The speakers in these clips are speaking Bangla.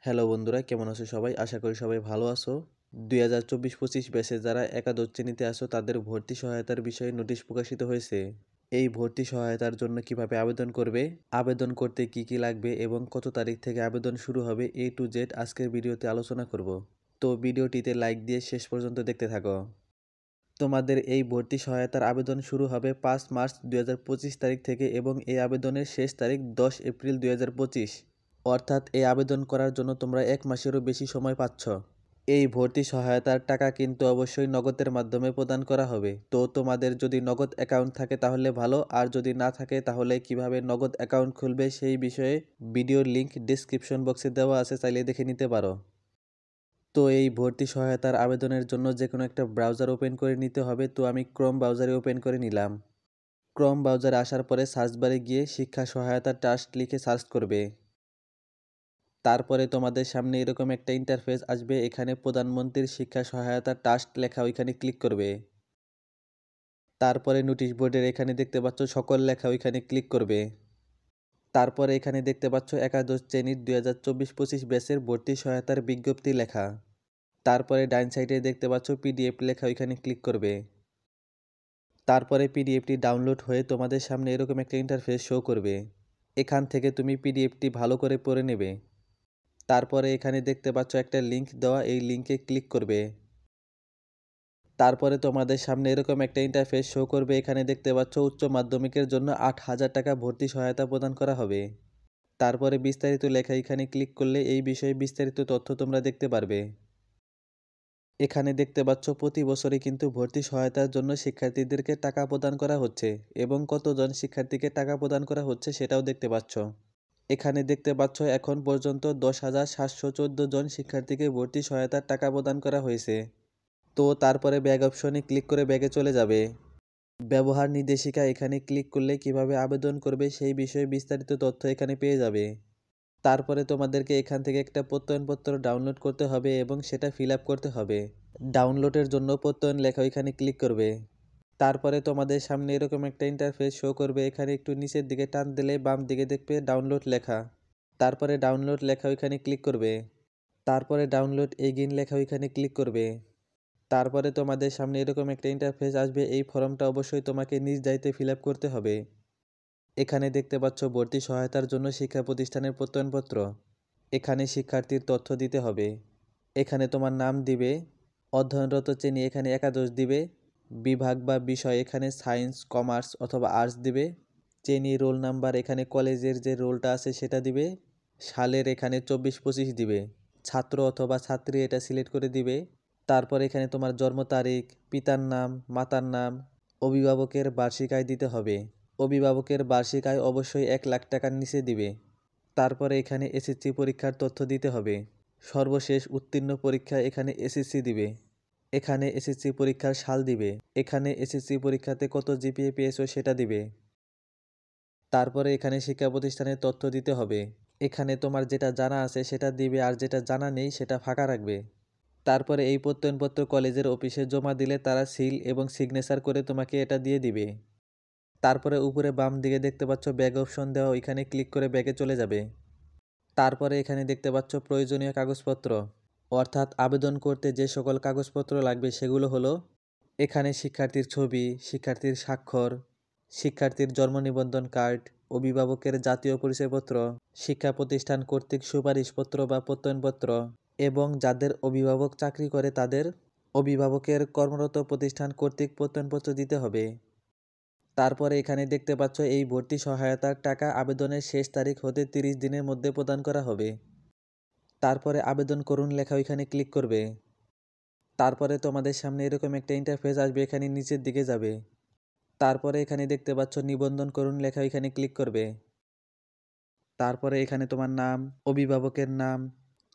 হ্যালো বন্ধুরা, কেমন আছো সবাই? আশা করি সবাই ভালো আছো। 2024-25 ব্যাচে যারা একাদশ শ্রেণীতে আছো তাদের ভর্তি সহায়তার বিষয়ে নোটিশ প্রকাশিত হয়েছে। এই ভর্তি সহায়তার জন্য কিভাবে আবেদন করবে, আবেদন করতে কি কি লাগবে এবং কত তারিখ থেকে আবেদন শুরু হবে A to Z আজকের ভিডিওতে আলোচনা করব। তো ভিডিওটিতে লাইক দিয়ে শেষ পর্যন্ত দেখতে থাকো। তোমাদের এই ভর্তি সহায়তার আবেদন শুরু হবে 5 মার্চ 2025 তারিখ থেকে এবং এই আবেদনের শেষ তারিখ 10 এপ্রিল 2025। অর্থাৎ এই আবেদন করার জন্য তোমরা 1 মাসেরও বেশি সময় পাচ্ছ। এই ভর্তি সহায়তার টাকা কিন্তু অবশ্যই নগদের মাধ্যমে প্রদান করা হবে। তো তোমাদের যদি নগদ অ্যাকাউন্ট থাকে তাহলে ভালো, আর যদি না থাকে তাহলে কিভাবে নগদ অ্যাকাউন্ট খুলবে সেই বিষয়ে ভিডিওর লিংক ডেসক্রিপশন বক্সে দেওয়া আছে, চাইলে দেখে নিতে পারো। তো এই ভর্তি সহায়তার আবেদনের জন্য যে কোনো একটা ব্রাউজার ওপেন করে নিতে হবে। তো আমি ক্রোম ব্রাউজারে ওপেন করে নিলাম। ক্রোম ব্রাউজারে আসার পরে সার্চ বারে গিয়ে শিক্ষা সহায়তা ট্রাস্ট লিখে সার্চ করবে। তারপরে তোমাদের সামনে এরকম একটা ইন্টারফেস আসবে, এখানে প্রধানমন্ত্রীর শিক্ষা সহায়তা ট্রাস্ট লেখা, ওইখানে ক্লিক করবে। তারপরে নোটিশ বোর্ডের এখানে দেখতে পাচ্ছ সকল লেখা, ওইখানে ক্লিক করবে। তারপরে এখানে দেখতে পাচ্ছ একাদশ শ্রেণীর 2024-25 ব্যাচের ভর্তি সহায়তার বিজ্ঞপ্তি লেখা। তারপরে ডাইন সাইডে দেখতে পাচ্ছ পিডিএফ লেখা, ওইখানে ক্লিক করবে। তারপরে পিডিএফটি ডাউনলোড হয়ে তোমাদের সামনে এরকম একটা ইন্টারফেস শো করবে। এখান থেকে তুমি পিডিএফটি ভালো করে পড়ে নেবে। তারপরে এখানে দেখতে পাচ্ছ একটা লিংক দেওয়া, এই লিংকে ক্লিক করবে। তারপরে তোমাদের সামনে এরকম একটা ইন্টারফেস শো করবে। এখানে দেখতে পাচ্ছ উচ্চ মাধ্যমিকের জন্য 8,000 টাকা ভর্তি সহায়তা প্রদান করা হবে। তারপরে বিস্তারিত লেখা, এখানে ক্লিক করলে এই বিষয়ে বিস্তারিত তথ্য তোমরা দেখতে পারবে। এখানে দেখতে পাচ্ছ প্রতি বছরই কিন্তু ভর্তি সহায়তার জন্য শিক্ষার্থীদেরকে টাকা প্রদান করা হচ্ছে এবং কতজন শিক্ষার্থীকে টাকা প্রদান করা হচ্ছে সেটাও দেখতে পাচ্ছ। এখানে দেখতে পাচ্ছ এখন পর্যন্ত 10,714 জন শিক্ষার্থীকে ভর্তি সহায়তার টাকা প্রদান করা হয়েছে। তো তারপরে ব্যাগ অপশনে ক্লিক করে ব্যাগে চলে যাবে। ব্যবহার নির্দেশিকা এখানে ক্লিক করলে কিভাবে আবেদন করবে সেই বিষয়ে বিস্তারিত তথ্য এখানে পেয়ে যাবে। তারপরে তোমাদেরকে এখান থেকে একটা প্রত্যয়নপত্র ডাউনলোড করতে হবে এবং সেটা ফিল আপ করতে হবে। ডাউনলোডের জন্য প্রত্যয়ন লেখা, এখানে ক্লিক করবে। তারপরে তোমাদের সামনে এরকম একটা ইন্টারফেস শো করবে। এখানে একটু নিচের দিকে টান দিলে বাম দিকে দেখবে ডাউনলোড লেখা। তারপরে ডাউনলোড লেখা, ওইখানে ক্লিক করবে। তারপরে ডাউনলোড এগেইন লেখা, ওইখানে ক্লিক করবে। তারপরে তোমাদের সামনে এরকম একটা ইন্টারফেস আসবে। এই ফর্মটা অবশ্যই তোমাকে নিজ দায়িত্বে ফিল আপ করতে হবে। এখানে দেখতে পাচ্ছ ভর্তি সহায়তার জন্য শিক্ষা প্রতিষ্ঠানের প্রত্যয়নপত্র। এখানে শিক্ষার্থীর তথ্য দিতে হবে। এখানে তোমার নাম দিবে, অধ্যয়নরত শ্রেণী এখানে একাদশ দিবে, বিভাগ বা বিষয় এখানে সায়েন্স, কমার্স অথবা আর্টস দিবে, শ্রেণী, রোল নাম্বার এখানে কলেজের যে রোলটা আছে সেটা দিবে, সালের এখানে 24-25 দিবে, ছাত্র অথবা ছাত্রী এটা সিলেক্ট করে দিবে। তারপর এখানে তোমার জন্ম তারিখ, পিতার নাম, মাতার নাম, অভিভাবকের বার্ষিক আয় দিতে হবে। অভিভাবকের বার্ষিক আয় অবশ্যই 1 লাখ টাকার নিচে দিবে। তারপরে এখানে এসএসসি পরীক্ষার তথ্য দিতে হবে। সর্বশেষ উত্তীর্ণ পরীক্ষা এখানে এসএসসি দিবে। এখানে এসএসসি পরীক্ষার সাল দিবে। এখানে এসএসসি পরীক্ষাতে কত জিপিএ পেয়েছো সেটা দিবে। তারপরে এখানে শিক্ষা প্রতিষ্ঠানের তথ্য দিতে হবে। এখানে তোমার যেটা জানা আছে সেটা দিবে, আর যেটা জানা নেই সেটা ফাঁকা রাখবে। তারপরে এই প্রত্যয়নপত্র কলেজের অফিসে জমা দিলে তারা সিল এবং সিগনেচার করে তোমাকে এটা দিয়ে দিবে। তারপরে উপরে বাম দিকে দেখতে পাচ্ছ ব্যাগ অপশন দেওয়া, ওইখানে ক্লিক করে ব্যাগে চলে যাবে। তারপরে এখানে দেখতে পাচ্ছ প্রয়োজনীয় কাগজপত্র, অর্থাৎ আবেদন করতে যে সকল কাগজপত্র লাগবে সেগুলো হলো, এখানে শিক্ষার্থীর ছবি, শিক্ষার্থীর স্বাক্ষর, শিক্ষার্থীর জন্ম নিবন্ধন কার্ড, অভিভাবকের জাতীয় পরিচয়পত্র, শিক্ষা প্রতিষ্ঠান কর্তৃক সুপারিশপত্র বা প্রত্যয়নপত্র, এবং যাদের অভিভাবক চাকরি করে তাদের অভিভাবকের কর্মরত প্রতিষ্ঠান কর্তৃক প্রত্যয়নপত্র দিতে হবে। তারপরে এখানে দেখতে পাচ্ছ এই ভর্তি সহায়তার টাকা আবেদনের শেষ তারিখ হতে 30 দিনের মধ্যে প্রদান করা হবে। তারপরে আবেদন করুন লেখা, ওইখানে ক্লিক করবে। তারপরে তোমাদের সামনে এরকম একটা ইন্টারফেস আসবে, এখানে নিচের দিকে যাবে। তারপরে এখানে দেখতে পাচ্ছ নিবন্ধন করুন লেখা, ওইখানে ক্লিক করবে। তারপরে এখানে তোমার নাম, অভিভাবকের নাম,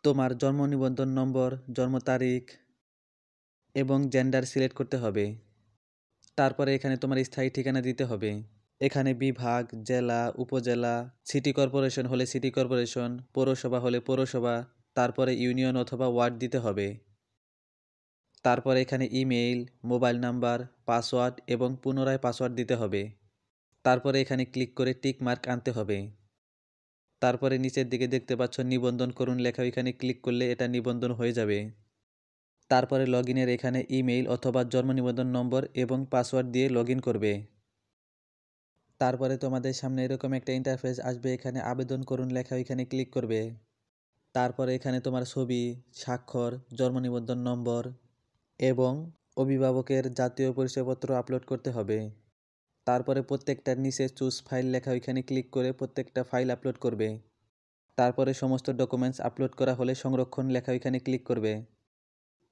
তোমার জন্ম নিবন্ধন নম্বর, জন্ম তারিখ এবং জেন্ডার সিলেক্ট করতে হবে। তারপরে এখানে তোমার স্থায়ী ঠিকানা দিতে হবে। এখানে বিভাগ, জেলা, উপজেলা, সিটি কর্পোরেশন হলে সিটি কর্পোরেশন, পৌরসভা হলে পৌরসভা, তারপরে ইউনিয়ন অথবা ওয়ার্ড দিতে হবে। তারপরে এখানে ইমেইল, মোবাইল নাম্বার, পাসওয়ার্ড এবং পুনরায় পাসওয়ার্ড দিতে হবে। তারপরে এখানে ক্লিক করে টিক মার্ক আনতে হবে। তারপরে নিচের দিকে দেখতে পাচ্ছ নিবন্ধন করুন লেখা, এখানে ক্লিক করলে এটা নিবন্ধন হয়ে যাবে। তারপরে লগইনের এখানে ইমেইল অথবা জন্ম নিবন্ধন নম্বর এবং পাসওয়ার্ড দিয়ে লগইন করবে। তারপরে তোমাদের সামনে এরকম একটা ইন্টারফেস আসবে, এখানে আবেদন করুন লেখা, এখানে ক্লিক করবে। তারপরে এখানে তোমার ছবি, স্বাক্ষর, জন্ম নিবন্ধন নম্বর এবং অভিভাবকের জাতীয় পরিচয়পত্র আপলোড করতে হবে। তারপরে প্রত্যেকটার নিচে চুজ ফাইল লেখা, ওইখানে ক্লিক করে প্রত্যেকটা ফাইল আপলোড করবে। তারপরে সমস্ত ডকুমেন্টস আপলোড করা হলে সংরক্ষণ লেখা, ওইখানে ক্লিক করবে।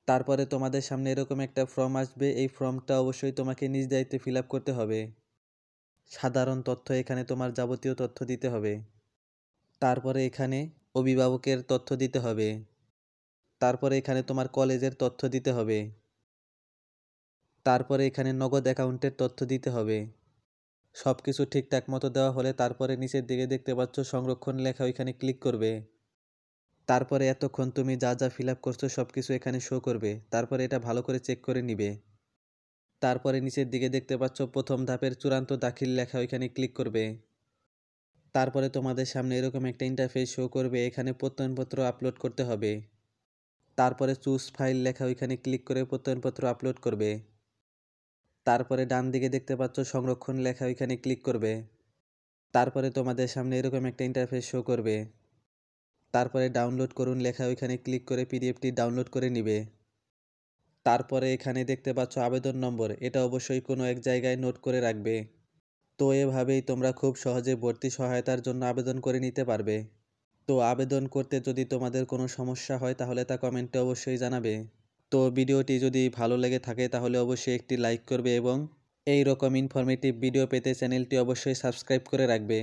তারপরে তোমাদের সামনে এরকম একটা ফর্ম আসবে, এই ফর্মটা অবশ্যই তোমাকে নিজ দায়িত্বে ফিল আপ করতে হবে। সাধারণ তথ্য, এখানে তোমার যাবতীয় তথ্য দিতে হবে। তারপরে এখানে অভিভাবকের তথ্য দিতে হবে। তারপরে এখানে তোমার কলেজের তথ্য দিতে হবে। তারপরে এখানে নগদ অ্যাকাউন্টের তথ্য দিতে হবে। সব কিছু ঠিকঠাক মতো দেওয়া হলে তারপরে নিচের দিকে দেখতে পাচ্ছ সংরক্ষণ লেখা, ওইখানে ক্লিক করবে। তারপরে এতক্ষণ তুমি যা যা ফিল আপ করছো সব কিছু এখানে শো করবে। তারপরে এটা ভালো করে চেক করে নিবে। তারপরে নিচের দিকে দেখতে পাচ্ছ প্রথম ধাপের চূড়ান্ত দাখিল লেখা, ওইখানে ক্লিক করবে। তারপরে তোমাদের সামনে এরকম একটা ইন্টারফেস শো করবে, এখানে প্রত্যয়নপত্র আপলোড করতে হবে। তারপরে চুজ ফাইল লেখা, ওইখানে ক্লিক করে প্রত্যয়নপত্র আপলোড করবে। তারপরে ডান দিকে দেখতে পাচ্ছ সংরক্ষণ লেখা, ওইখানে ক্লিক করবে। তারপরে তোমাদের সামনে এরকম একটা ইন্টারফেস শো করবে। তারপরে ডাউনলোড করুন লেখা, ওইখানে ক্লিক করে পিডিএফটি ডাউনলোড করে নিবে। তারপরে এখানে দেখতে পাচ্ছ আবেদন নম্বর, এটা অবশ্যই কোনো এক জায়গায় নোট করে রাখবে। তো এভাবেই তোমরা খুব সহজে ভর্তি সহায়তার জন্য আবেদন করে নিতে পারবে। তো আবেদন করতে যদি তোমাদের কোনো সমস্যা হয় তাহলে তা কমেন্টে অবশ্যই জানাবে। তো ভিডিওটি যদি ভালো লেগে থাকে তাহলে অবশ্যই একটি লাইক করবে এবং এই রকম ইনফরমেটিভ ভিডিও পেতে চ্যানেলটি অবশ্যই সাবস্ক্রাইব করে রাখবে।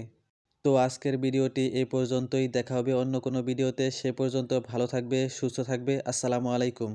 তো আজকের ভিডিওটি এই পর্যন্তই, দেখা হবে অন্য কোনো ভিডিওতে। সে পর্যন্ত ভালো থাকবে, সুস্থ থাকবে। আসসালামু আলাইকুম।